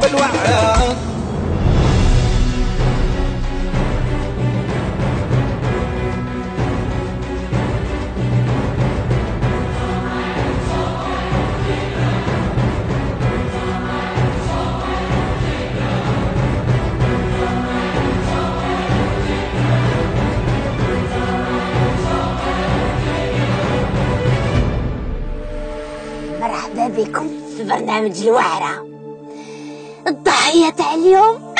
الوعرة. مرحبا بكم في برنامج الوعرة. الضحية تاع اليوم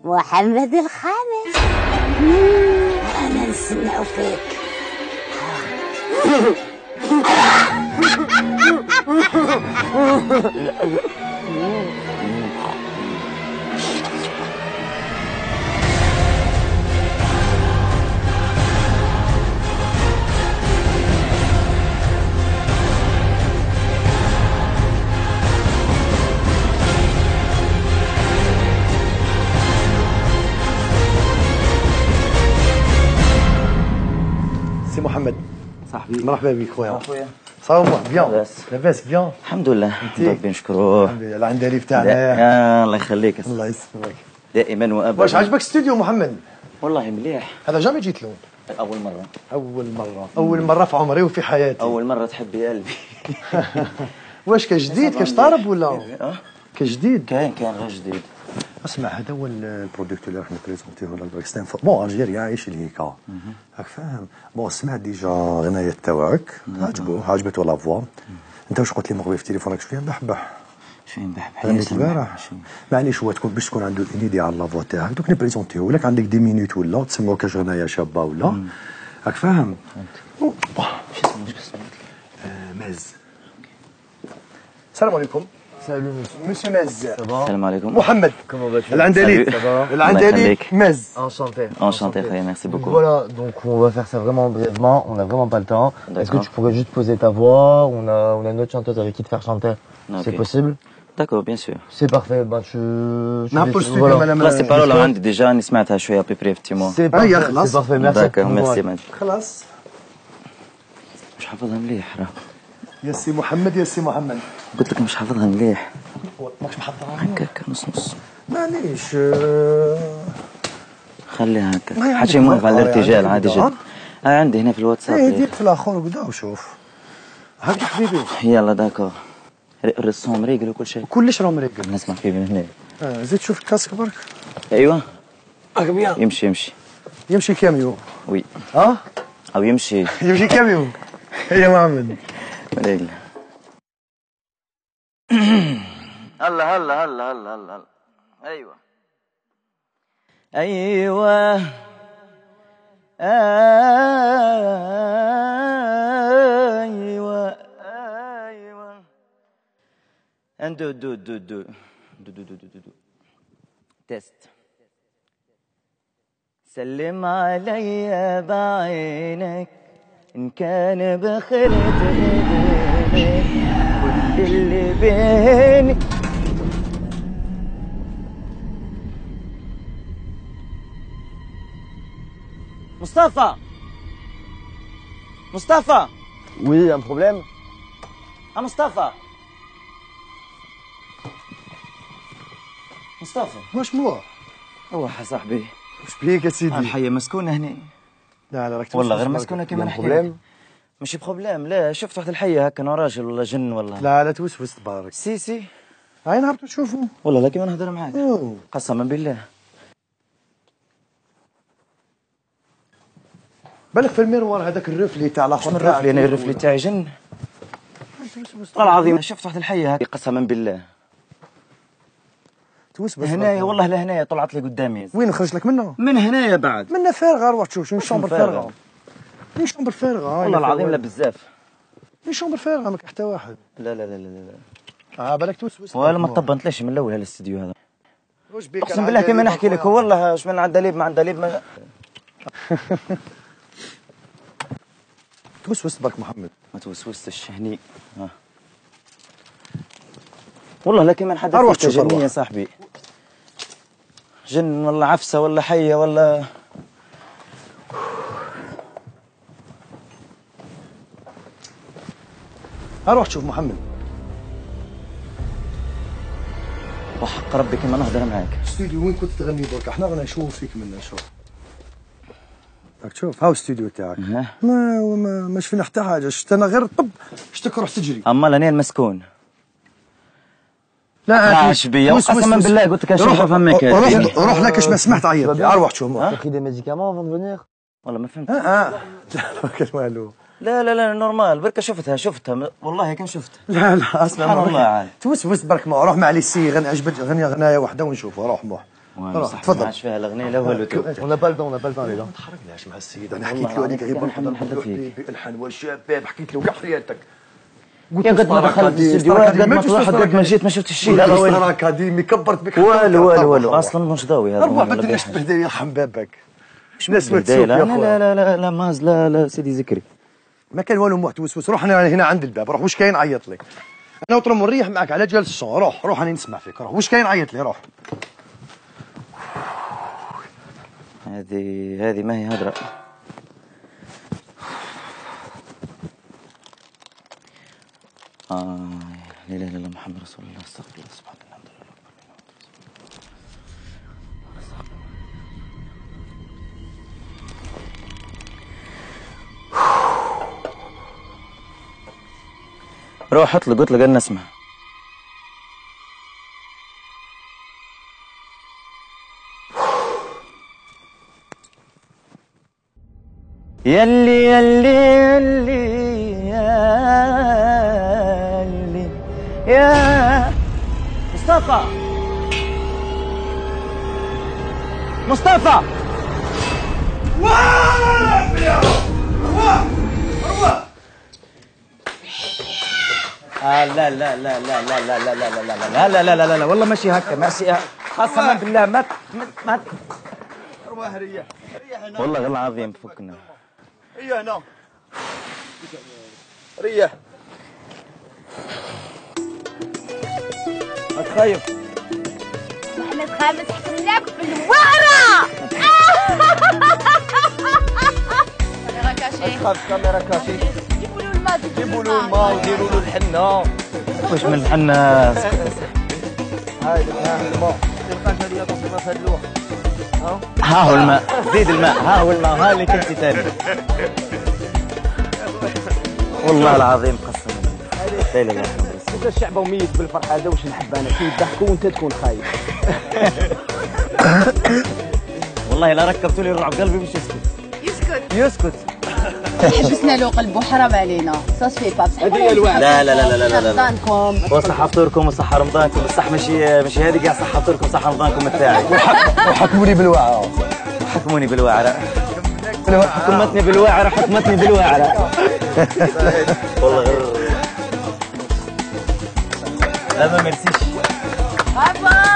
محمد الخامس. أنا نستناو فيك. سي محمد صاحبي مرحبا بك خويا. خويا صافا بيان لاباس لاباس بيان الحمد لله ربي نشكروه. الحمد لله العندليب تاعنا. الله يخليك الله يسلمك. دائما وابدا. واش عجبك استوديو محمد؟ والله مليح. هذا جامي جيت له. اول مره اول مره في عمري وفي حياتي. اول مره تحبي قلبي. واش كجديد كشطارب ولا أه؟ كجديد؟ كاين غير جديد. اسمع هذا هو البرودكت اللي راح نبريزونتيه لك داك ستان بون الجيريا عايش لهيكا راك فاهم. بون سمع ديجا غنايه تاعك عجبته لا فوا. انت واش قلت لي مغربي في تليفونك شويه نبحبح شويه نبحبح غنيت البارح معليش هو تكون باش تكون عنده ايدي على لا فوا تاعك دوك نبريزونتيه لك عندك دي مينوت ولا تسموها كاش غنايه شابه ولا راك فاهم. ماز. السلام عليكم. Salut مسيو ماز. السلام عليكم. محمد comment vas-tu? العندليب العندليب ماز. Enchanté. Enchanté frère, merci Donc beaucoup. voilà, donc on va faire ça vraiment brièvement, on n'a vraiment pas le temps. Est-ce que tu pourrais juste poser ta voix? On a une autre chanteuse avec qui te faire chanter. Ok. C'est possible? D'accord, bien sûr. C'est parfait. Ben tu نهبطوا الاستوديو voilà. مالا خلاص البارولة عندي ديجا اني سمعتها شويه ابري في تيمون. C'est parfait. خلاص. C'est parfait. Merci. داكور Bon ميرسي courage. ماجد. خلاص. مش حافظها مليح راه. يا سي محمد يا سي محمد قلت لك مش حافظها مليح. ماكش محضرها هكاك نص. معليش خليها هكا. ما حاجه عندك موقف على مرة الارتجال يعني عادي كده، جدا. عندي هنا في الواتساب. ايه ديك في الاخر وكذا وشوف هاك حبيبي يلا داكور. الرسوم ريقل وكل شيء. كلش راهم ريقل. نسمع فيه من هنا. زيد شوف الكاسك برك. ايوه بيان يمشي يمشي كاميو. وي اه او يمشي يمشي كاميو. يا محمد ريقل. هلا هلا هلا هلا هلا. ايوه ايوه ايوه ايوه اندو دو دو دو دو دو دو دو دو تيست. سلم علي بعينك إن كان بخير تهديني كل اللي بيني. مصطفى Oui, un problème? مصطفى واش مو هو صاحبي. واش بيك يا سيدي؟ الحية مسكونة هنا. لا لا راك والله غير مسكونة كيما نحكي لك. ماشي بروبليم. لا شفت واحد الحية هكا راجل ولا جن ولا. لا لا توسوس تبارك. سي هاي نهبطوا نشوفوا. والله لا كيما نهضر معاك أوه. قسما بالله. بالك في الميروار هذاك الرفلي تاع الاخر. شنو الرفلي؟ انا الرفلي تاعي جن. والله العظيم شفت واحد الحية هكا قسما بالله. توسوس هنايا والله لهنايا طلعت لي قدامي. وين نخرج لك منه؟ من هنايا بعد. منه فارغه روح تشوف شنو شومبر فارغه. شنو شومبر فارغه؟ والله العظيم لا بزاف. شنو شومبر فارغه ما كان حتى واحد. لا لا لا لا لا. بالك توسوس. ولا ما طبنتليش من الاول هالاستديو هذا. واش بيك؟ اقسم بالله كيما نحكي لك والله اش من عندليب ما عندليب ما. توسوس برك محمد. ما توسوستش هني. والله لا كيما نحدث اروح فيك تشوف جنية يا صاحبي. جن ولا عفسة ولا حية ولا. روح تشوف محمد. وحق ربي كما نهضر معاك. استوديو وين كنت تغني برك؟ احنا غادي نشوف فيك منا. شوف راك تشوف هاو الاستوديو تاعك. ما شفنا حتى حاجه، شفت انا غير طب شفتك روح تجري. اما راني المسكون. لا عاش بيا قسما بالله قلت لك اشوف فمك. روح لك اش ما سمعت عيط لي. روح تشوف. T'as pris des médicaments avant de venir? والله ما فهمت. لا ما كان والو. لا نورمال برك شفتها والله كان شفتها. لا اسمع سبحان الله عاد. توسوس برك ما روح مع لي سي عجبت غنيه واحده ونشوفها. روح روح تفضل. ما عادش فيها الاغنيه لا والو. On n'a pas le temps, on n'a pas le temps les gars. ما تحرقناش مع السيد. انا حكيت له هذيك غير بالحن والشباب حكيت له كاع حياتك. يا قد ما دخلت الاستديوهات قد ما طلعت قد ما جيت ما شفت الشيء. لا ستار اكاديمي كبرت بك. والو اصلا مش ضاوي هذا. اربع ما تديرش تبهدل يرحم بابك. ناس ما تسوق يا خويا. لا ماز لا سيدي ذكري. ما كان والو محتوس. روح انا هنا عند الباب. روح واش كاين عيط لي. انا وطرم نريح معك على جالس الصون. روح انا نسمع فيك. روح واش كاين عيط لي. روح. هذه ما هي هدرة. لا اله الا الله محمد رسول الله. استغفر الله سبحان الله الحمد لله. روح اطلق اطلق انا اسمع. يلي يا مصطفى لا والله ماشي هكا ماشي قسما بالله ما روح ريح هنا. والله غير العظيم فكنا. ريح هنا. ريح. ما تخايف. محمد خامس حكمناك بالوعرة. كاميرا كاشي. تخاف كاميرا كاشي. جيبوا له الماء جيبوا له الماء وديروا له الحنة. واش من الحنة؟ هاي الماء. تلقاش هذه تصير في اللوح. ها هو الماء. زيد الماء. ها هو الماء. ها اللي كنت ثاني. والله العظيم قسما بالله. لا اله الا الله. انت الشعب وميت بالفرحه هذا واش نحب انا كي يضحكوا وانت تكون خايف. والله لا ركبتوا لي الرعب قلبي باش يسكت. حبسنا له قلبه حرام علينا سا سفي با بصح هذه هي الوعد. لا رمضانكم وصحة فطوركم وصحة رمضانكم بصح ماشي هذه كاع صحة فطوركم صحة رمضانكم التاعي. وحكموني بالوعرة. حكموني بالوعرة. حكمتني بالوعرة. والله غير لا ما ميرسيش. باي باي.